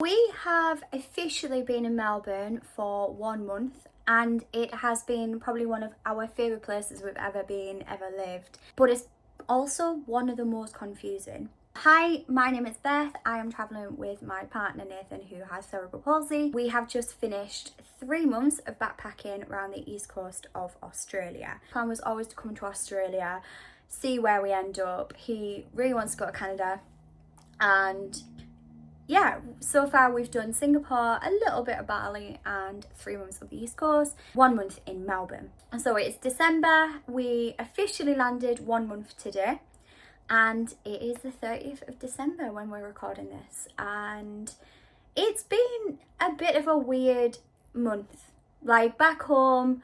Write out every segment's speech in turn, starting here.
We have officially been in Melbourne for 1 month, and it has been probably one of our favourite places we've ever been, ever lived. But it's also one of the most confusing. Hi, my name is Beth. I am travelling with my partner Nathan, who has cerebral palsy. We have just finished 3 months of backpacking around the east coast of Australia. The plan was always to come to Australia, see where we end up. He really wants to go to Canada, and yeah, so far we've done Singapore, a little bit of Bali, and 3 months of the East Coast, 1 month in Melbourne. And so it's December. We officially landed 1 month today, and it is the 30th of December when we're recording this. And it's been a bit of a weird month. Like back home,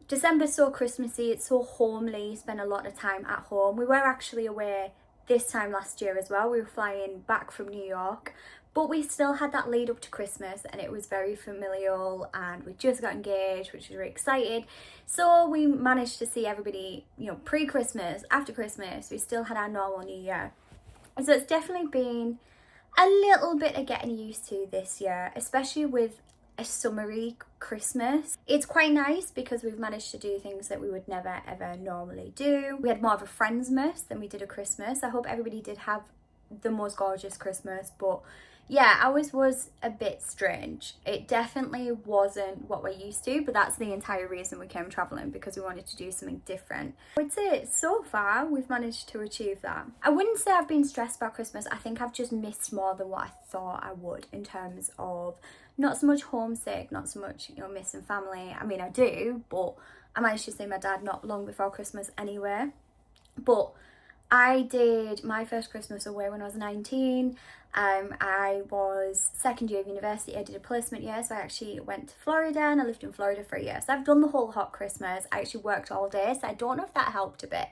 December's so Christmassy, it's so homely, you spend a lot of time at home. We were actually away this time last year as well. We were flying back from New York, but we still had that lead up to Christmas, and it was very familial, and we just got engaged, which was really excited. So we managed to see everybody, pre-Christmas, after Christmas. We still had our normal New Year. So it's definitely been a little bit of getting used to this year, especially with a summery Christmas. It's quite nice because we've managed to do things that we would never ever normally do. We had more of a Friendsmas than we did a Christmas. I hope everybody did have the most gorgeous Christmas, but yeah, ours was a bit strange. It definitely wasn't what we're used to, but that's the entire reason we came traveling, because we wanted to do something different. I would say so far we've managed to achieve that. I wouldn't say I've been stressed about Christmas. I think I've just missed more than what I thought I would, in terms of not so much homesick, not so much, missing family. I mean, I do, but I managed to see my dad not long before Christmas anyway. But I did my first Christmas away when I was 19. I was second year of university. I did a placement year, so I actually went to Florida, and I lived in Florida for a year. So I've done the whole hot Christmas. I actually worked all day, so I don't know if that helped a bit,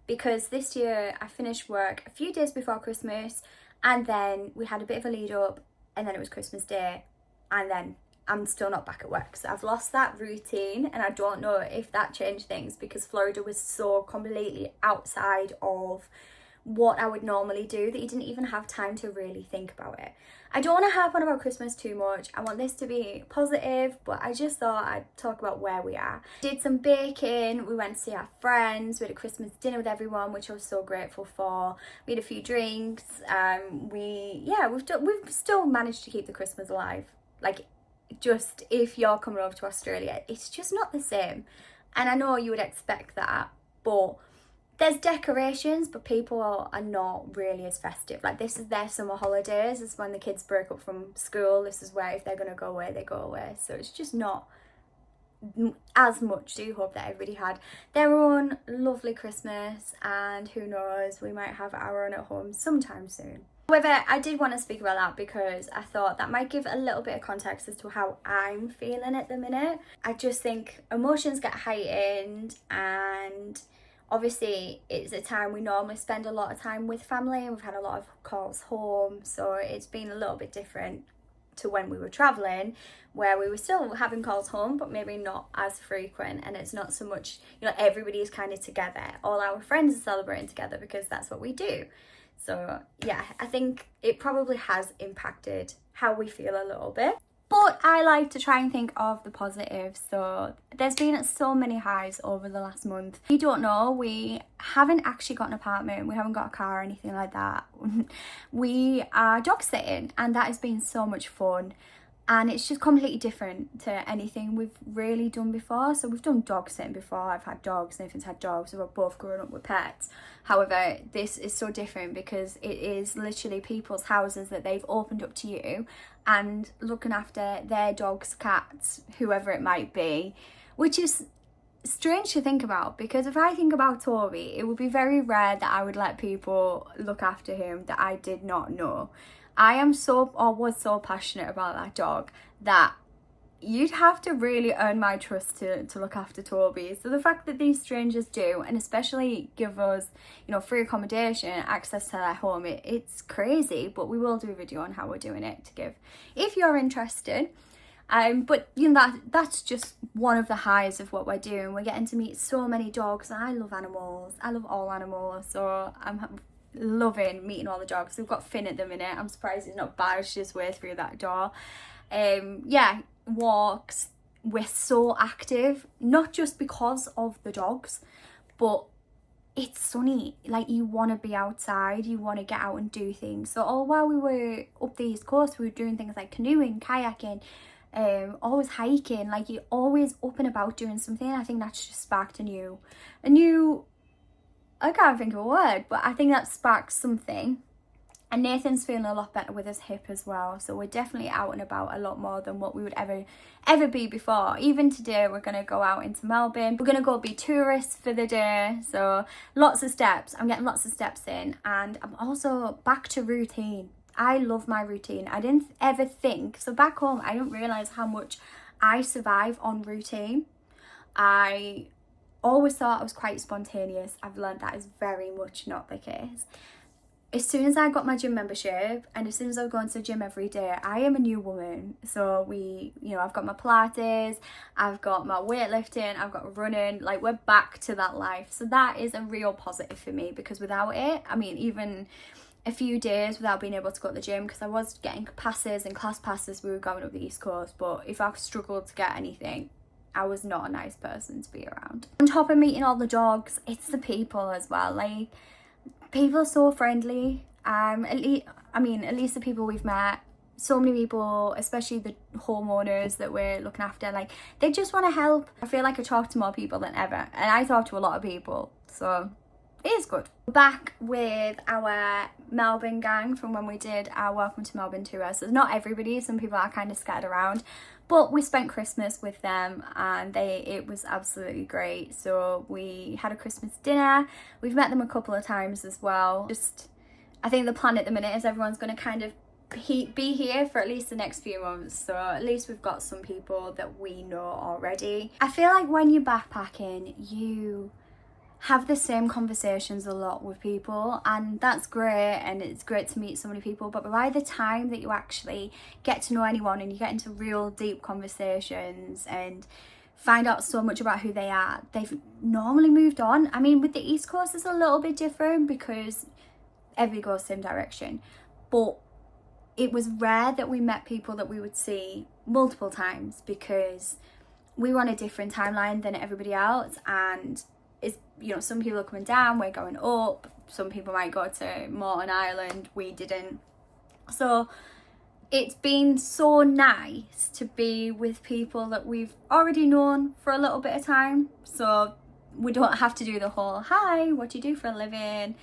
because this year I finished work a few days before Christmas, and then we had a bit of a lead up, and then it was Christmas Day, and then I'm still not back at work. So I've lost that routine, and I don't know if that changed things, because Florida was so completely outside of what I would normally do that you didn't even have time to really think about it. I don't want to harp on about Christmas too much. I want this to be positive, but I just thought I'd talk about where we are. Did some baking, we went to see our friends, we had a Christmas dinner with everyone, which I was so grateful for. We had a few drinks. We've still managed to keep the Christmas alive. Like, just if you're coming over to Australia, it's just not the same. And I know you would expect that, but there's decorations, but people are not really as festive. Like, this is their summer holidays. This is when the kids break up from school. This is where, if they're going to go away, they go away. So it's just not as much. Do hope that everybody had their own lovely Christmas, and who knows, we might have our own at home sometime soon. However, I did want to speak about that because I thought that might give a little bit of context as to how I'm feeling at the minute. I just think emotions get heightened, and obviously it's a time we normally spend a lot of time with family, and we've had a lot of calls home, so it's been a little bit different to when we were traveling, where we were still having calls home, but maybe not as frequent, and it's not so much, everybody is kind of together. All our friends are celebrating together because that's what we do. So yeah, I think it probably has impacted how we feel a little bit. But I like to try and think of the positives. So there's been so many highs over the last month. You don't know, we haven't actually got an apartment, we haven't got a car or anything like that. We are dog sitting, and that has been so much fun. And it's just completely different to anything we've really done before. So we've done dog sitting before. I've had dogs, Nathan's had dogs. We've both grown up with pets. However, this is so different because it is literally people's houses that they've opened up to you, and looking after their dogs, cats, whoever it might be, which is strange to think about, because if I think about Toby, it would be very rare that I would let people look after him that I did not know. I was so passionate about that dog that you'd have to really earn my trust to look after Toby. So the fact that these strangers do, and especially give us, free accommodation, access to their home, it's crazy. But we will do a video on how we're doing it to give, if you're interested. But that's just one of the highs of what we're doing. We're getting to meet so many dogs, and I love animals. I love all animals, so I'm loving meeting all the dogs. We've got Finn at the minute. I'm surprised he's not barged his way through that door. Yeah, walks. We're so active, not just because of the dogs, but it's sunny. Like, you want to be outside, you want to get out and do things. So all while we were up the East Coast, we were doing things like canoeing, kayaking, always hiking. Like, you're always up and about doing something. I think that's just sparked a new I can't think of a word, but I think that sparked something. And Nathan's feeling a lot better with his hip as well. So we're definitely out and about a lot more than what we would ever be before. Even today, we're going to go out into Melbourne. We're going to go be tourists for the day. So lots of steps. I'm getting lots of steps in. And I'm also back to routine. I love my routine. I didn't ever think. So back home, I didn't realise how much I survive on routine. I always thought I was quite spontaneous. I've learned that is very much not the case. As soon as I got my gym membership and as soon as I was going to the gym every day, I am a new woman. So I've got my Pilates, I've got my weightlifting, I've got running, like, we're back to that life. So that is a real positive for me, because without it, I mean, even a few days without being able to go to the gym, because I was getting passes and class passes, we were going up the East Coast, but if I struggled to get anything, I was not a nice person to be around. On top of meeting all the dogs, it's the people as well. Like, people are so friendly. At least the people we've met, so many people, especially the homeowners that we're looking after, like, they just want to help. I feel like I talk to more people than ever, and I talk to a lot of people, so it is good. Back with our Melbourne gang from when we did our Welcome to Melbourne tour. So not everybody, some people are kind of scattered around, but we spent Christmas with them and it was absolutely great. So we had a Christmas dinner. We've met them a couple of times as well. I think the plan at the minute is everyone's going to kind of be here for at least the next few months. So at least we've got some people that we know already. I feel like when you're backpacking, you have the same conversations a lot with people, and that's great, and it's great to meet so many people, but by the time that you actually get to know anyone and you get into real deep conversations and find out so much about who they are, they've normally moved on. I mean, with the East Coast it's a little bit different because everybody goes the same direction, but it was rare that we met people that we would see multiple times because we were on a different timeline than everybody else. And some people are coming down, we're going up. Some people might go to Morton Island, we didn't. So it's been so nice to be with people that we've already known for a little bit of time. So we don't have to do the whole, hi, what do you do for a living?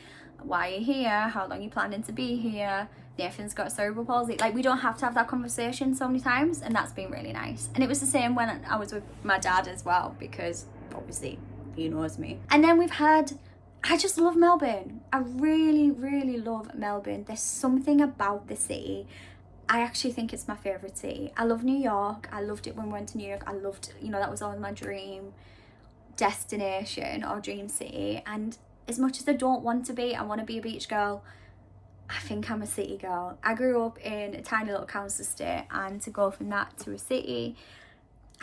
Why are you here? How long are you planning to be here? Nathan's got cerebral palsy. Like, we don't have to have that conversation so many times, and that's been really nice. And it was the same when I was with my dad as well, because obviously he knows me. And then I just love Melbourne. I really, really love Melbourne. There's something about the city. I actually think it's my favourite city. I love New York. I loved it when we went to New York. I loved, that was always my dream destination or dream city. And as much as I don't want to be, I want to be a beach girl, I think I'm a city girl. I grew up in a tiny little council estate, and to go from that to a city,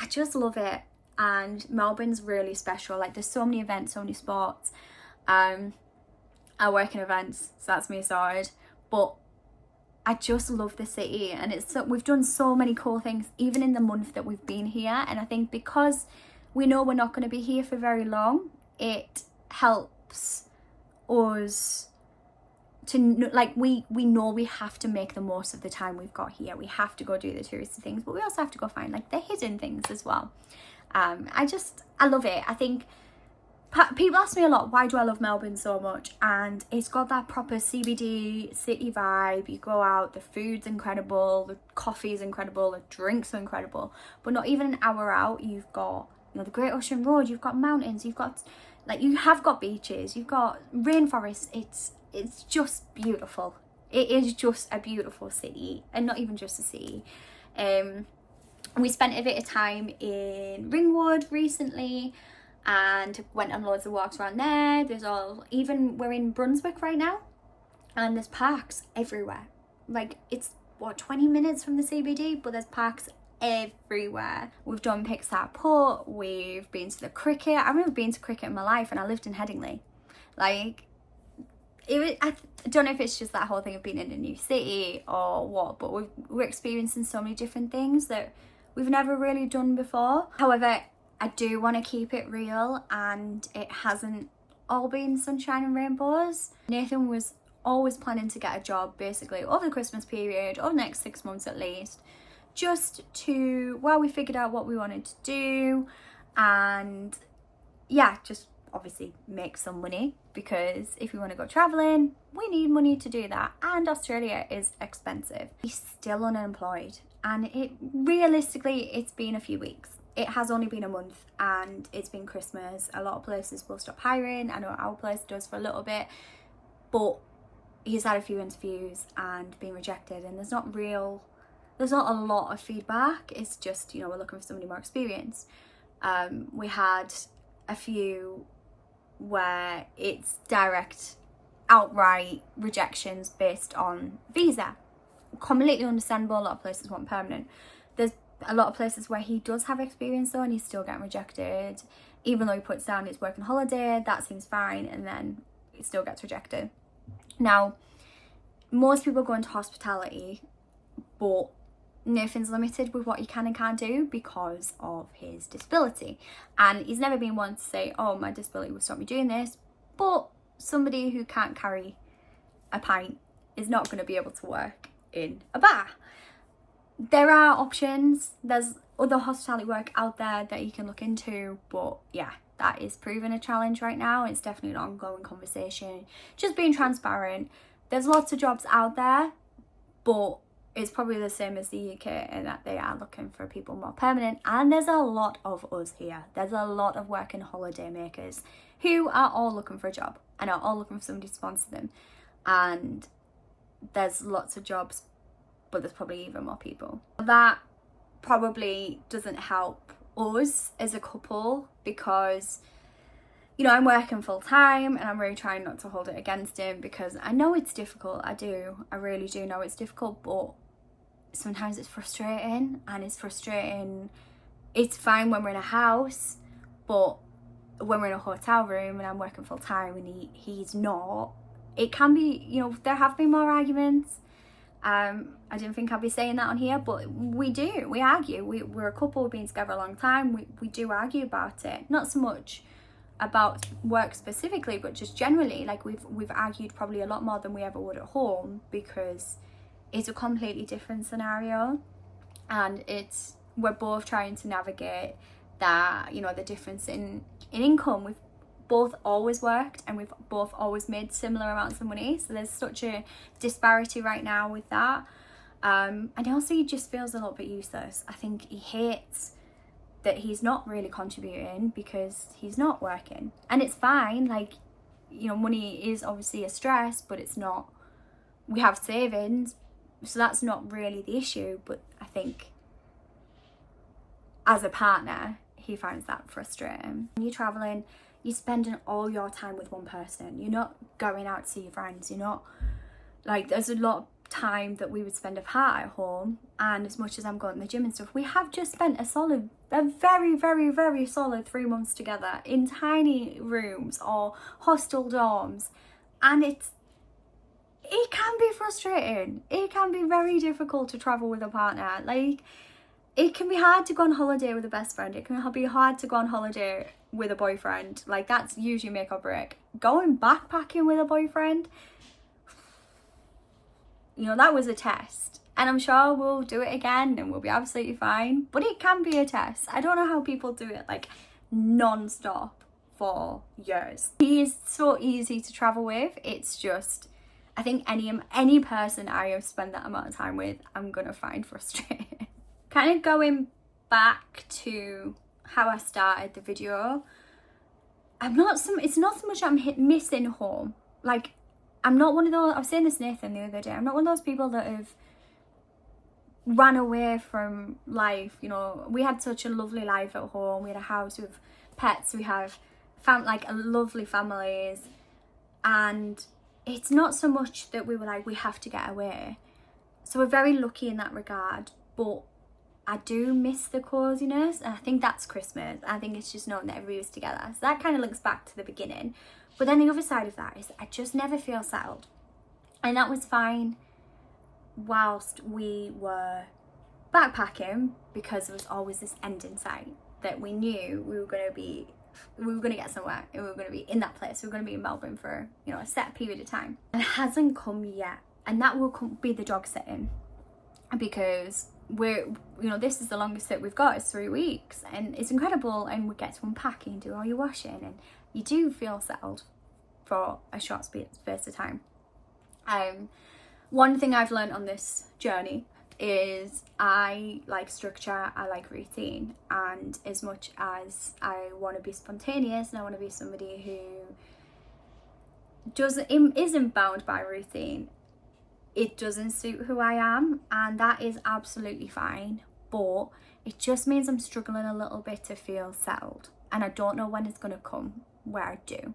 I just love it. And Melbourne's really special. Like, there's so many events, so many sports. I work in events, so that's me sorted. But I just love the city, and we've done so many cool things even in the month that we've been here. And I think because we know we're not going to be here for very long, it helps us to, like, we know we have to make the most of the time we've got here. We have to go do the touristy things, but we also have to go find, like, the hidden things as well. I love it. I think people ask me a lot, why do I love Melbourne so much? And it's got that proper CBD city vibe. You go out, the food's incredible, the coffee's incredible, the drinks are incredible, but not even an hour out, you've got, the Great Ocean Road, you've got mountains, you have got beaches, you've got rainforests. It's just beautiful. It is just a beautiful city, and not even just a city. We spent a bit of time in Ringwood recently and went on loads of walks around there. We're in Brunswick right now, and there's parks everywhere. Like, it's 20 minutes from the CBD, but there's parks everywhere. We've done Pixar Port, we've been to the cricket. I've never been to cricket in my life, and I lived in Headingley. Like, I don't know if it's just that whole thing of being in a new city or what, but we're experiencing so many different things that we've never really done before. However, I do want to keep it real, and it hasn't all been sunshine and rainbows. Nathan was always planning to get a job basically over the Christmas period, or the next 6 months at least, just to, while we figured out what we wanted to do, and yeah, just obviously make some money, because if we want to go traveling, we need money to do that, and Australia is expensive. He's still unemployed, and it realistically, it's been a few weeks. It has only been a month, and it's been Christmas. A lot of places will stop hiring. I know our place does for a little bit, but he's had a few interviews and been rejected, and there's not a lot of feedback. It's just, you know, we're looking for somebody more experienced. We had a few where it's direct, outright rejections based on visa. Completely understandable. A lot of places want permanent. There's a lot of places where he does have experience though, and he's still getting rejected, even though he puts down his working holiday. That seems fine, and then it still gets rejected. Now, most people go into hospitality, but Nathan's limited with what he can and can't do because of his disability, and he's never been one to say, oh, my disability will stop me doing this, but somebody who can't carry a pint is not going to be able to work in a bar. There are options. There's other hospitality work out there that you can look into, but yeah, that is proving a challenge right now. It's definitely an ongoing conversation. Just being transparent. There's lots of jobs out there, but it's probably the same as the UK in that they are looking for people more permanent, and there's a lot of us here. There's a lot of working holiday makers who are all looking for a job and are all looking for somebody to sponsor them, and there's lots of jobs, but there's probably even more people. That probably doesn't help us as a couple, because, you know, I'm working full time and I'm really trying not to hold it against him, because I know it's difficult. I really do know it's difficult, but sometimes it's frustrating, and it's frustrating. It's fine when we're in a house, but when we're in a hotel room and I'm working full time and he's not, it can be, you know, there have been more arguments. I didn't think I'd be saying that on here, but we argue. We're a couple, we've been together a long time. We do argue about it, not so much about work specifically, but just generally. Like we've argued probably a lot more than we ever would at home, because it's a completely different scenario, and we're both trying to navigate that, you know, the difference in income. We've both always worked, and we've both always made similar amounts of money, so there's such a disparity right now with that, and also he just feels a little bit useless. I think he hates that he's not really contributing because he's not working, and it's fine. Like, you know, money is obviously a stress, but it's not, we have savings, so that's not really the issue. But I think as a partner, he finds that frustrating. When you're traveling, you're spending all your time with one person. You're not going out to see your friends. You're not, like, there's a lot of time that we would spend apart at home, and as much as I'm going to the gym and stuff, we have just spent a very, very, very solid 3 months together in tiny rooms or hostel dorms, and it can be frustrating. It can be very difficult to travel with a partner. Like, it can be hard to go on holiday with a best friend. It can be hard to go on holiday with a boyfriend. Like, that's usually make or break. Going backpacking with a boyfriend, you know, that was a test, and I'm sure we'll do it again and we'll be absolutely fine, but it can be a test. I don't know how people do it like non-stop for years. He is so easy to travel with. It's just, I think any person I have spent that amount of time with, I'm gonna find frustrating. Kind of going back to how I started the video, it's not so much I'm missing home. Like, I'm not one of those, I was saying this to Nathan the other day, I'm not one of those people that have ran away from life. You know, we had such a lovely life at home. We had a house with pets, we have like a lovely families, and it's not so much that we were like, we have to get away. So we're very lucky in that regard, but I do miss the coziness, and I think that's Christmas. I think it's just knowing that everybody was together. So that kind of links back to the beginning. But then the other side of that is I just never feel settled. And that was fine whilst we were backpacking, because there was always this end in sight that we knew we were going to get somewhere, and we were going to be in that place. We were going to be in Melbourne for, you know, a set period of time. And it hasn't come yet. And that will be the dog sitting, because this is the longest that we've got, is 3 weeks, and it's incredible, and we get to unpack and do all your washing, and you do feel settled for a short space of time. One thing I've learned on this journey is I like structure, I like routine, and as much as I want to be spontaneous and I want to be somebody who isn't bound by routine, it doesn't suit who I am, and that is absolutely fine. But it just means I'm struggling a little bit to feel settled, and I don't know when it's going to come where I do.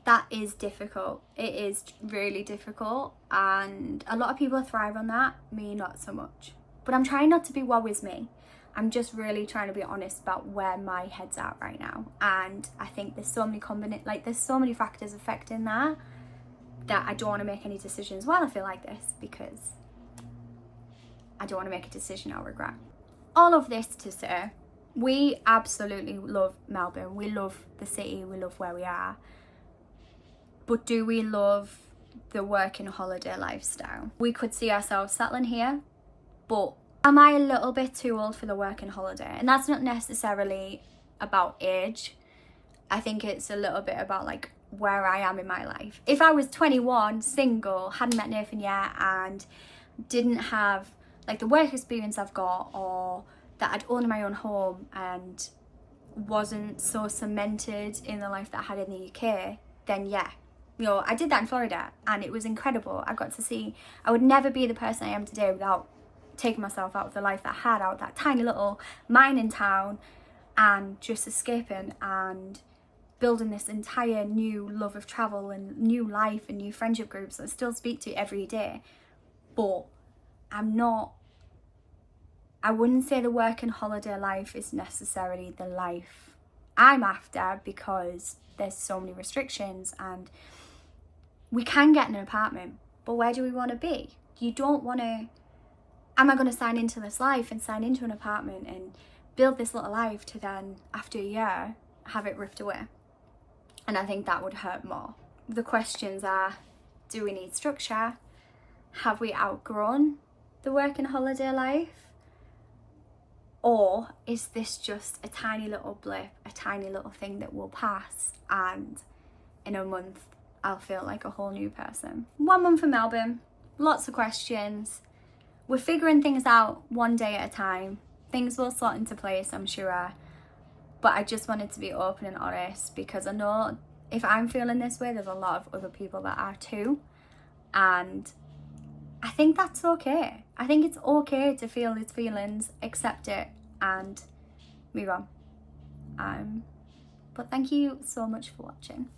That is difficult. It is really difficult, and a lot of people thrive on that, me not so much. But I'm trying not to be woe is me. I'm just really trying to be honest about where my head's at right now, and I think there's so many factors affecting that I don't want to make any decisions while I feel like this, because I don't want to make a decision I'll regret. All of this to say, we absolutely love Melbourne. We love the city. We love where we are. But do we love the working holiday lifestyle? We could see ourselves settling here, but am I a little bit too old for the working holiday? And that's not necessarily about age. I think it's a little bit about like where I am in my life. If I was 21, single, hadn't met Nathan yet, and didn't have like the work experience I've got, or that I'd owned my own home and wasn't so cemented in the life that I had in the UK, then yeah. You know, I did that in Florida and it was incredible. I got to see, I would never be the person I am today without taking myself out of the life that I had, out of that tiny little mining town, and just escaping and building this entire new love of travel and new life and new friendship groups that I still speak to every day. But I wouldn't say the work and holiday life is necessarily the life I'm after, because there's so many restrictions, and we can get an apartment, but where do we want to be? You don't want to, am I going to sign into this life and sign into an apartment and build this little life to then, after a year, have it ripped away? And I think that would hurt more. The questions are, do we need structure? Have we outgrown the work and holiday life? Or is this just a tiny little blip, a tiny little thing that will pass, and in a month I'll feel like a whole new person? 1 month in Melbourne, lots of questions. We're figuring things out one day at a time. Things will slot into place, I'm sure. But I just wanted to be open and honest, because I know if I'm feeling this way, there's a lot of other people that are too. And I think that's okay. I think it's okay to feel these feelings, accept it, and move on. But thank you so much for watching.